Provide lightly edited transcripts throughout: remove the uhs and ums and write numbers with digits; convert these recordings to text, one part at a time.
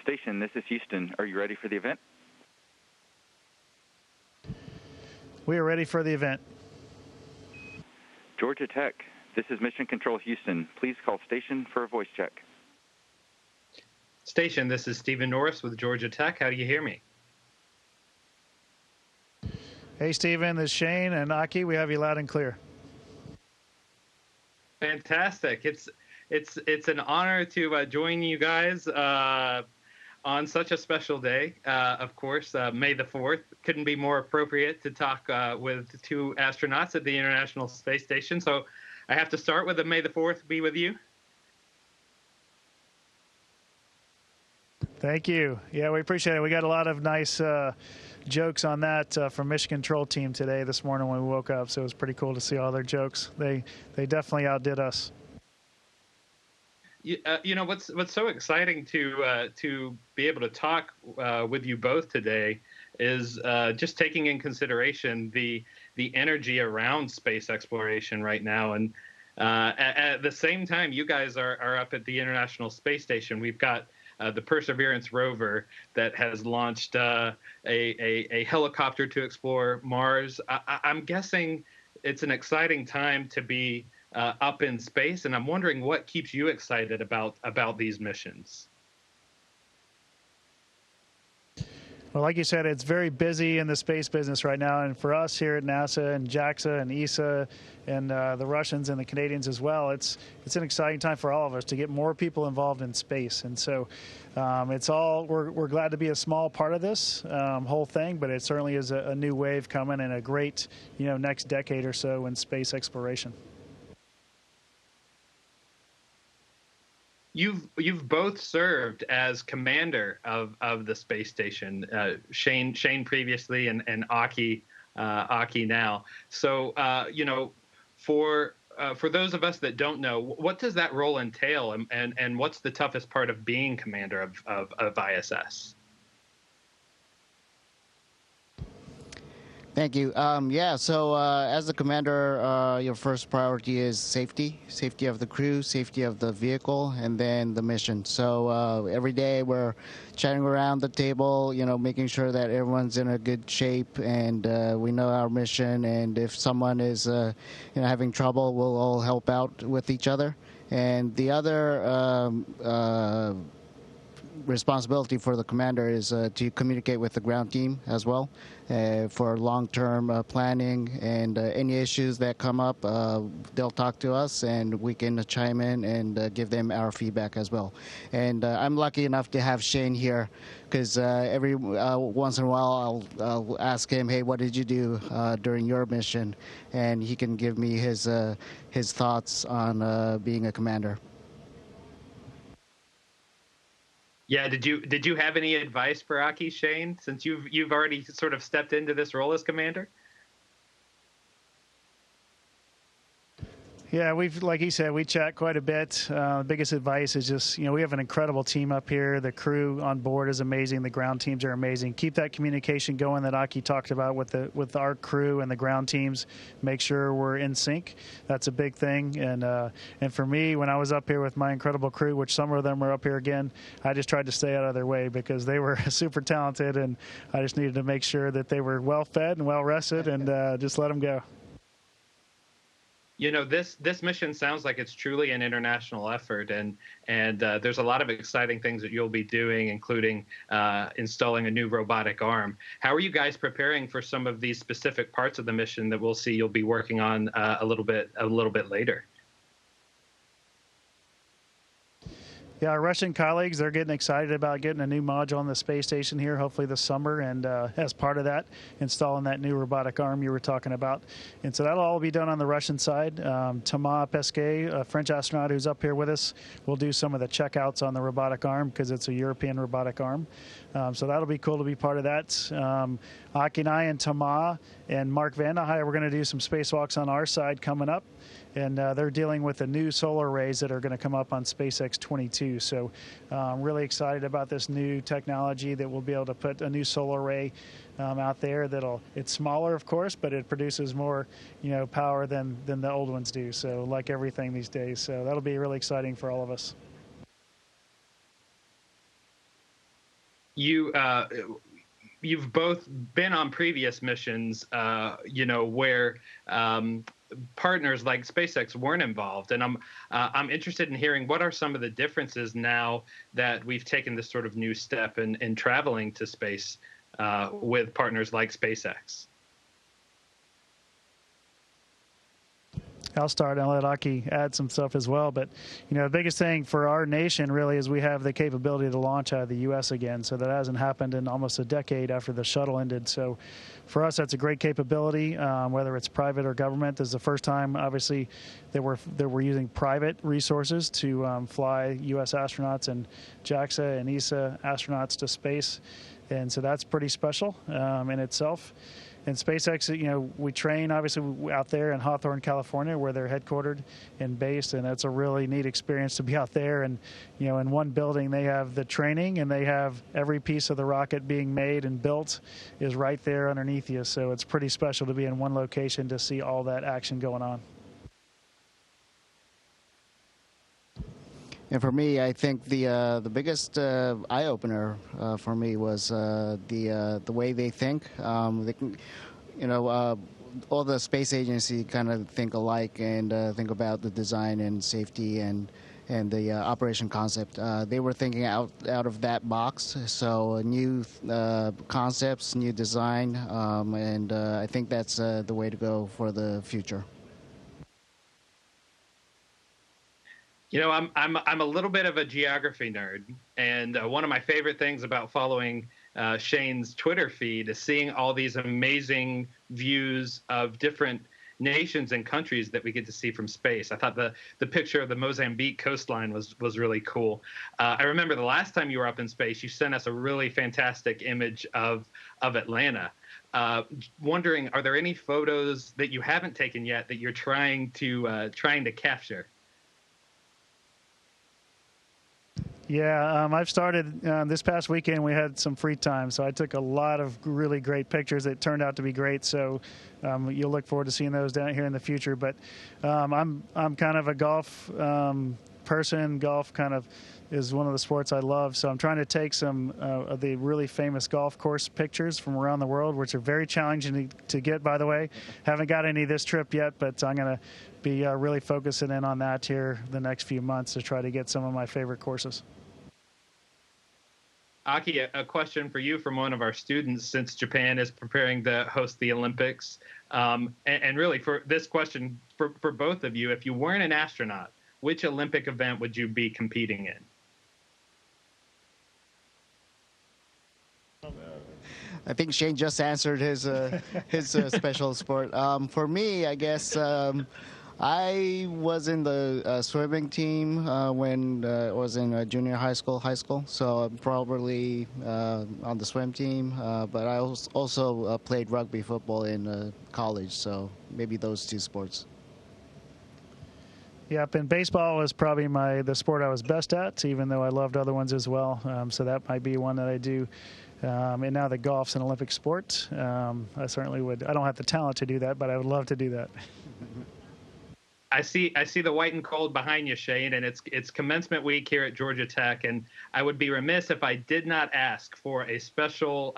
Station, this is Houston. Are you ready for the event? We are ready for the event. Georgia Tech, this is Mission Control Houston. Please call station for a voice check. Station, this is Stephen Norris with Georgia Tech. How do you hear me? Hey, Stephen, this is Shane and Aki. We have you loud and clear. Fantastic. It's an honor to join you guys on such a special day. Of course, May the 4th. Couldn't be more appropriate to talk with two astronauts at the International Space Station. So I have to start with the May the 4th be with you. Thank you. Yeah, we appreciate it. We got a lot of nice jokes on that from Mission Control team today, this morning when we woke up. So it was pretty cool to see all their jokes. They definitely outdid us. You know what's so exciting to be able to talk with you both today is just taking in consideration the energy around space exploration right now, and at the same time, you guys are up at the International Space Station. We've got the Perseverance rover that has launched a helicopter to explore Mars. I'm guessing it's an exciting time to be up in space, and I'm wondering what keeps you excited about these missions. Well, like you said, it's very busy in the space business right now, and for us here at NASA and JAXA and ESA and the Russians and the Canadians as well, it's an exciting time for all of us to get more people involved in space. And so we're glad to be a small part of this whole thing, but it certainly is a new wave coming and a great next decade or so in space exploration. You've both served as commander of the space station, Shane previously and Aki now. So for those of us that don't know, what does that role entail, and what's the toughest part of being commander of ISS? Thank you. So as the commander, your first priority is safety of the crew, safety of the vehicle, and then the mission. So every day we're chatting around the table, making sure that everyone's in a good shape, and we know our mission. And if someone is, having trouble, we'll all help out with each other. And the other responsibility for the commander is to communicate with the ground team as well for long-term planning, and any issues that come up, they'll talk to us and we can chime in and give them our feedback as well. And I'm lucky enough to have Shane here, because every once in a while I'll ask him, hey, what did you do during your mission? And he can give me his thoughts on being a commander. Yeah, did you have any advice for Aki, Shane, since you've already sort of stepped into this role as commander? Yeah, like he said, we chat quite a bit. The biggest advice is just, we have an incredible team up here. The crew on board is amazing. The ground teams are amazing. Keep that communication going that Aki talked about with our crew and the ground teams. Make sure we're in sync. That's a big thing. And for me, when I was up here with my incredible crew, which some of them are up here again, I just tried to stay out of their way because they were super talented, and I just needed to make sure that they were well fed and well rested, and just let them go. This mission sounds like it's truly an international effort, and there's a lot of exciting things that you'll be doing, including installing a new robotic arm. How are you guys preparing for some of these specific parts of the mission that we'll see you'll be working on a little bit later? Yeah, our Russian colleagues, they're getting excited about getting a new module on the space station here, hopefully this summer, and as part of that, installing that new robotic arm you were talking about. And so that'll all be done on the Russian side. Thomas Pesquet, a French astronaut who's up here with us, will do some of the checkouts on the robotic arm because it's a European robotic arm. So that'll be cool to be part of that. Aki and I and Thomas and Mark Vandehei, we're going to do some spacewalks on our side coming up. And they're dealing with the new solar arrays that are going to come up on SpaceX 22. So I'm really excited about this new technology that we'll be able to put a new solar array out there. It's smaller, of course, but it produces more, power than the old ones do. So like everything these days. So that'll be really exciting for all of us. you've both been on previous missions, where partners like SpaceX weren't involved, and I'm interested in hearing what are some of the differences now that we've taken this sort of new step in traveling to space with partners like SpaceX. I'll start and I'll let Aki add some stuff as well. But, the biggest thing for our nation really is we have the capability to launch out of the U.S. again. So that hasn't happened in almost a decade after the shuttle ended. So for us, that's a great capability, whether it's private or government. This is the first time, obviously, that we're using private resources to fly U.S. astronauts and JAXA and ESA astronauts to space. And so that's pretty special in itself. And SpaceX, we train obviously out there in Hawthorne, California, where they're headquartered and based, and that's a really neat experience to be out there. And in one building they have the training, and they have every piece of the rocket being made and built is right there underneath you. So it's pretty special to be in one location to see all that action going on. And for me, I think the biggest eye opener for me was the way they think. They can, all the space agency kind of think alike and think about the design and safety and the operation concept. They were thinking out of that box. So new concepts, new design, and I think that's the way to go for the future. I'm a little bit of a geography nerd, and one of my favorite things about following Shane's Twitter feed is seeing all these amazing views of different nations and countries that we get to see from space. I thought the picture of the Mozambique coastline was really cool. I remember the last time you were up in space, you sent us a really fantastic image of Atlanta. Wondering, are there any photos that you haven't taken yet that you're trying to capture? Yeah, I've started this past weekend. We had some free time, so I took a lot of really great pictures that turned out to be great. So you'll look forward to seeing those down here in the future. But I'm kind of a golf person. Golf kind of is one of the sports I love. So I'm trying to take some of the really famous golf course pictures from around the world, which are very challenging to get, by the way. Haven't got any this trip yet, but I'm going to be really focusing in on that here the next few months to try to get some of my favorite courses. Aki, a question for you from one of our students, since Japan is preparing to host the Olympics. And really, for this question for both of you, if you weren't an astronaut, which Olympic event would you be competing in? I think Shane just answered his special sport. For me, I guess I was in the swimming team when I was in junior high school, so I'm probably on the swim team. But I also played rugby football in college, so maybe those two sports. Yep, and baseball was probably the sport I was best at, even though I loved other ones as well. So that might be one that I do. And now that golf's an Olympic sport, I certainly would. I don't have the talent to do that, but I would love to do that. I see the white and cold behind you, Shane, and it's commencement week here at Georgia Tech, and I would be remiss if I did not ask for a special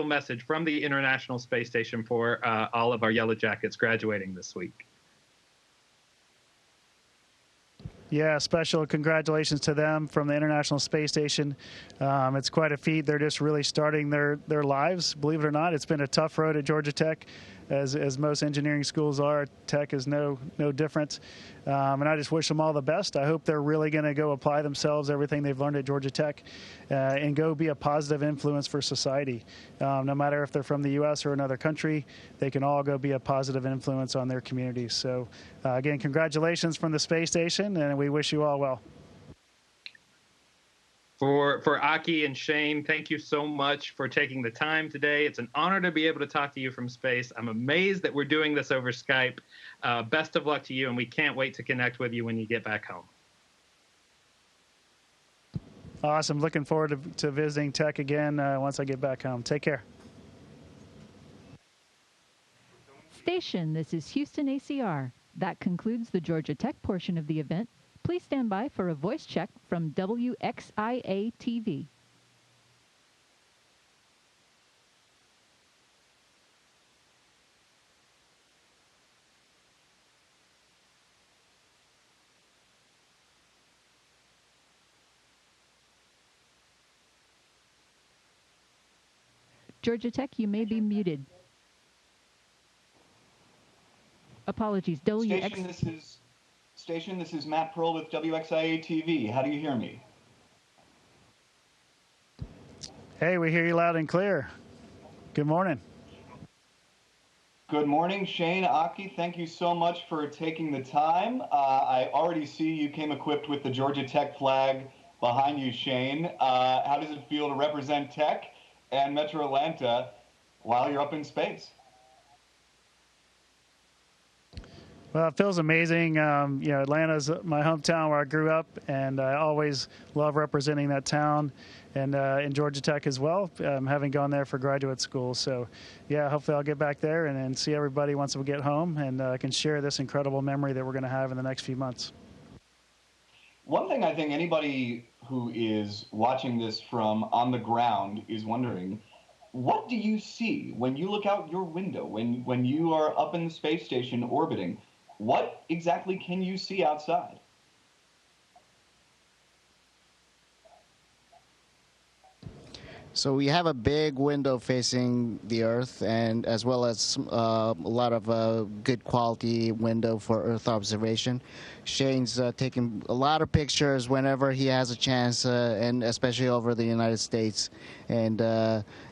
message from the International Space Station for all of our Yellow Jackets graduating this week. Yeah, special congratulations to them from the International Space Station. It's quite a feat. They're just really starting their lives. Believe it or not, it's been a tough road at Georgia Tech, as most engineering schools are. Tech is no different. And I just wish them all the best. I hope they're really going to go apply themselves, everything they've learned at Georgia Tech, and go be a positive influence for society. No matter if they're from the U.S. or another country, they can all go be a positive influence on their communities. So, again, congratulations from the space station, and we wish you all well. For Aki and Shane, thank you so much for taking the time today. It's an honor to be able to talk to you from space. I'm amazed that we're doing this over Skype. Best of luck to you, and we can't wait to connect with you when you get back home. Awesome. Looking forward to visiting Tech again once I get back home. Take care. Station, this is Houston ACR. That concludes the Georgia Tech portion of the event. Please stand by for a voice check from WXIA-TV. Georgia Tech, you may be muted. Apologies. Station, this is Matt Pearl with WXIA-TV. How do you hear me? Hey, we hear you loud and clear. Good morning. Good morning, Shane, Aki. Thank you so much for taking the time. I already see you came equipped with the Georgia Tech flag behind you, Shane. How does it feel to represent Tech and Metro Atlanta while you're up in space? Well, it feels amazing. Atlanta's my hometown where I grew up, and I always love representing that town, and in Georgia Tech as well, having gone there for graduate school. So, yeah, hopefully I'll get back there and see everybody once we get home, and can share this incredible memory that we're going to have in the next few months. One thing I think anybody who is watching this from on the ground is wondering, what do you see when you look out your window, when you are up in the space station orbiting? What exactly can you see outside? So we have a big window facing the Earth, and as well as a lot of good quality window for Earth observation. Shane's taking a lot of pictures whenever he has a chance, and especially over the United States. And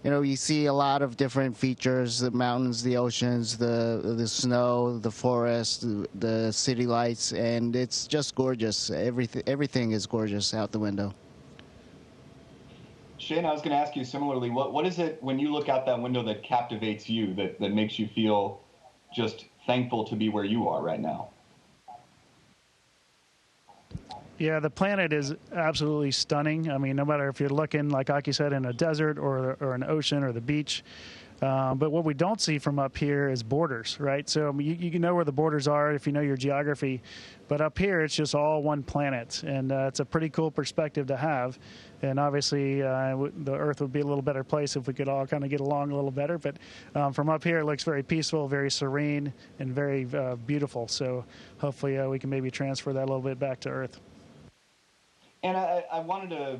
you see a lot of different features: the mountains, the oceans, the snow, the forest, the city lights, and it's just gorgeous. Everything is gorgeous out the window. Shane, I was going to ask you similarly, what is it when you look out that window that captivates you, that makes you feel just thankful to be where you are right now? Yeah, the planet is absolutely stunning. I mean, no matter if you're looking, like Aki said, in a desert or an ocean or the beach. But what we don't see from up here is borders, right? So you can know where the borders are if you know your geography. But up here, it's just all one planet. And it's a pretty cool perspective to have. And obviously, the Earth would be a little better place if we could all kind of get along a little better. But from up here, it looks very peaceful, very serene, and very beautiful. So hopefully we can maybe transfer that a little bit back to Earth. And I wanted to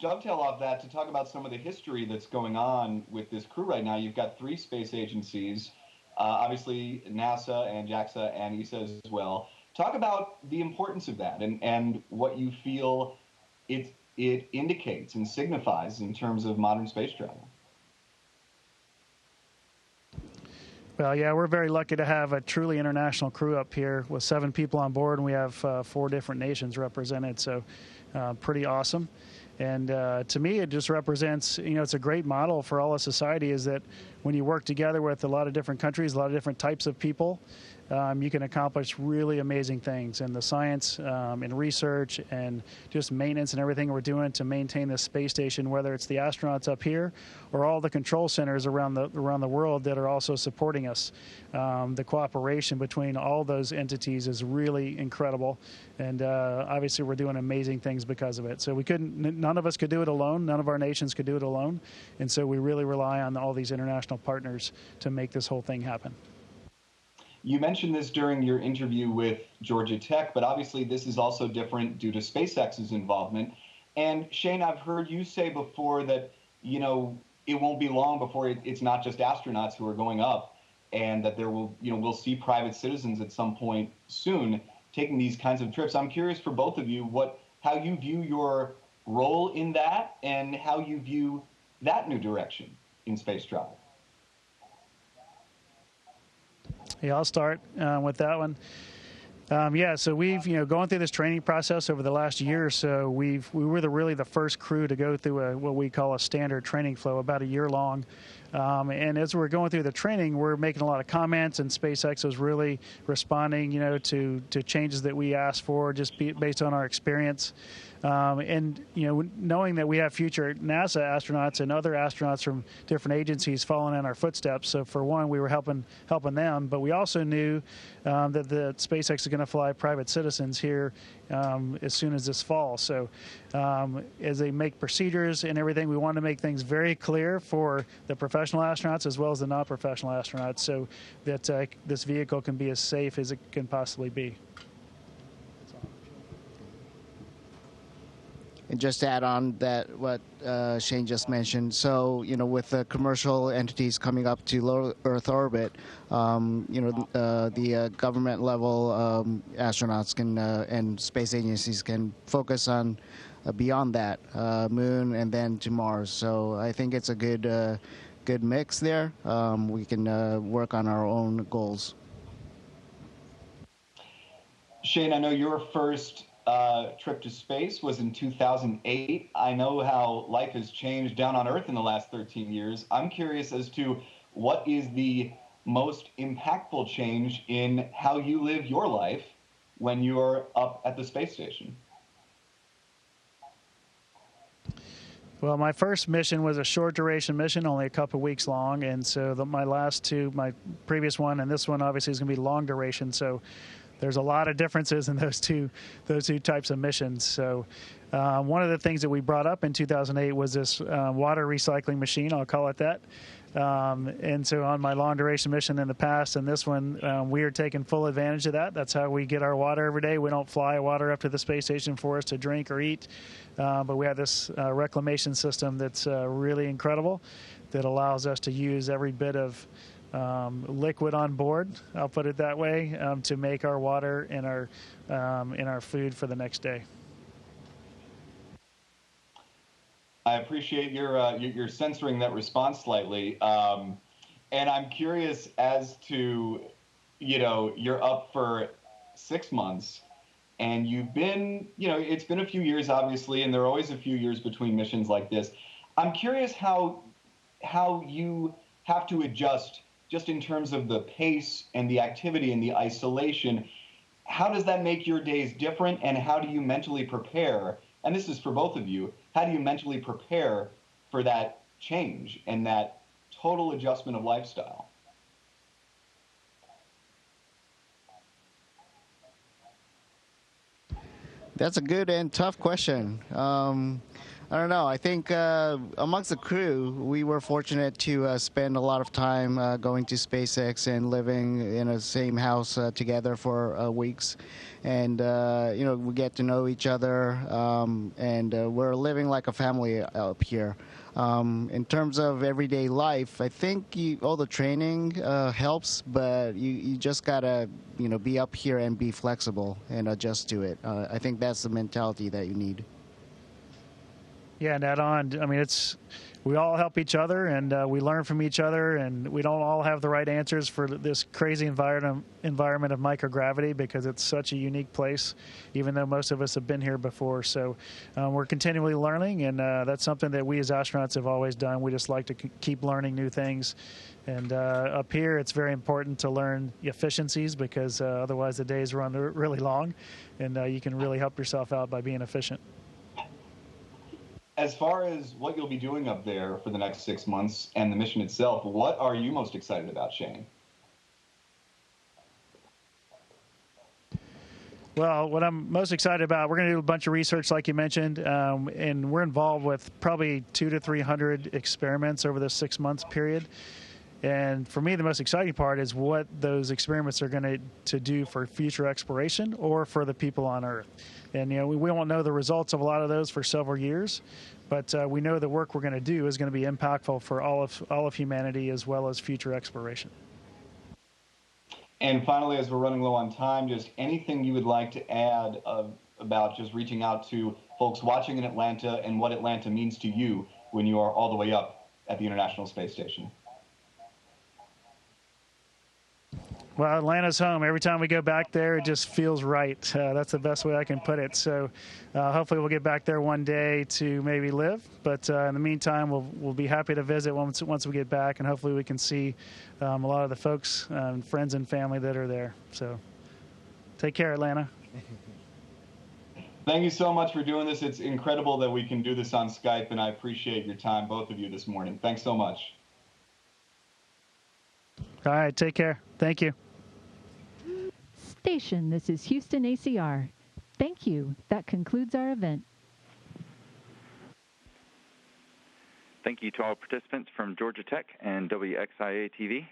dovetail off that to talk about some of the history that's going on with this crew right now. You've got 3 space agencies, obviously NASA and JAXA and ESA as well. Talk about the importance of that and what you feel it indicates and signifies in terms of modern space travel. Well, yeah, we're very lucky to have a truly international crew up here with 7 people on board, and we have 4 different nations represented, so pretty awesome. And to me, it just represents, it's a great model for all of society, is that when you work together with a lot of different countries, a lot of different types of people, you can accomplish really amazing things. And the science and research and just maintenance and everything we're doing to maintain this space station, whether it's the astronauts up here or all the control centers around the world that are also supporting us. The cooperation between all those entities is really incredible. And obviously, we're doing amazing things because of it. So none of us could do it alone. None of our nations could do it alone. And so we really rely on all these international partners to make this whole thing happen. You mentioned this during your interview with Georgia Tech, but obviously this is also different due to SpaceX's involvement. And Shane, I've heard you say before that, it won't be long before it's not just astronauts who are going up, and that we'll see private citizens at some point soon taking these kinds of trips. I'm curious for both of you how you view your role in that and how you view that new direction in space travel. Yeah, I'll start with that one. So we've, going through this training process over the last year or so, we were really the first crew to go through what we call a standard training flow, about a year long. And as we're going through the training, we're making a lot of comments, and SpaceX was really responding, to changes that we asked for, just based on our experience. Knowing that we have future NASA astronauts and other astronauts from different agencies following in our footsteps. So for one, we were helping them, but we also knew that the SpaceX is going to fly private citizens here as soon as this fall. So as they make procedures and everything, we want to make things very clear for the professional astronauts as well as the non-professional astronauts, so that this vehicle can be as safe as it can possibly be. And just to add on that, what Shane just mentioned, so, with the commercial entities coming up to low Earth orbit, the government level astronauts can and space agencies can focus on beyond that, Moon and then to Mars. So I think it's a good mix there. We can work on our own goals. Shane, I know your first trip to space was in 2008. I know how life has changed down on Earth in the last 13 years. I'm curious as to what is the most impactful change in how you live your life when you're up at the space station. Well, my first mission was a short duration mission, only a couple of weeks long. And so my last two, my previous one and this one obviously is going to be long duration. So there's a lot of differences in those two types of missions. So one of the things that we brought up in 2008 was this water recycling machine, I'll call it that. And so on my long duration mission in the past and this one, we are taking full advantage of that. That's how we get our water every day. We don't fly water up to the space station for us to drink or eat, but we have this reclamation system that's really incredible that allows us to use every bit of liquid on board, I'll put it that way, to make our water and our food for the next day. I appreciate your censoring that response slightly, and I'm curious as to, you're up for 6 months, and you've been, it's been a few years obviously, and there are always a few years between missions like this. I'm curious how you have to adjust just in terms of the pace and the activity and the isolation. How does that make your days different, and how do you mentally prepare? And this is for both of you. How do you mentally prepare for that change and that total adjustment of lifestyle? That's a good and tough question. I don't know. I think amongst the crew, we were fortunate to spend a lot of time going to SpaceX and living in the same house together for weeks. And, we get to know each other, and we're living like a family up here. In terms of everyday life, I think all the training helps, but you just got to, be up here and be flexible and adjust to it. I think that's the mentality that you need. Yeah, and add on, I mean, we all help each other, and we learn from each other, and we don't all have the right answers for this crazy environment of microgravity, because it's such a unique place, even though most of us have been here before. So we're continually learning, and that's something that we as astronauts have always done. We just like to keep learning new things. And up here, it's very important to learn efficiencies, because otherwise the days run really long, and you can really help yourself out by being efficient. As far as what you'll be doing up there for the next 6 months and the mission itself, what are you most excited about, Shane? Well, what I'm most excited about, we're going to do a bunch of research, like you mentioned, and we're involved with probably 200 to 300 experiments over this 6 months period. And for me, the most exciting part is what those experiments are going to do for future exploration or for the people on Earth. And we won't know the results of a lot of those for several years, but we know the work we're going to do is going to be impactful for all of humanity as well as future exploration. And finally, as we're running low on time, just anything you would like to add about just reaching out to folks watching in Atlanta and what Atlanta means to you when you are all the way up at the International Space Station? Well, Atlanta's home. Every time we go back there, it just feels right. That's the best way I can put it. So hopefully we'll get back there one day to maybe live. But in the meantime, we'll be happy to visit once we get back, and hopefully we can see a lot of the folks, friends and family that are there. So take care, Atlanta. Thank you so much for doing this. It's incredible that we can do this on Skype, and I appreciate your time, both of you, this morning. Thanks so much. All right, take care. Thank you. Station, this is Houston ACR. Thank you. That concludes our event. Thank you to all participants from Georgia Tech and WXIA-TV.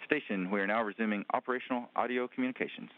Station, we are now resuming operational audio communications.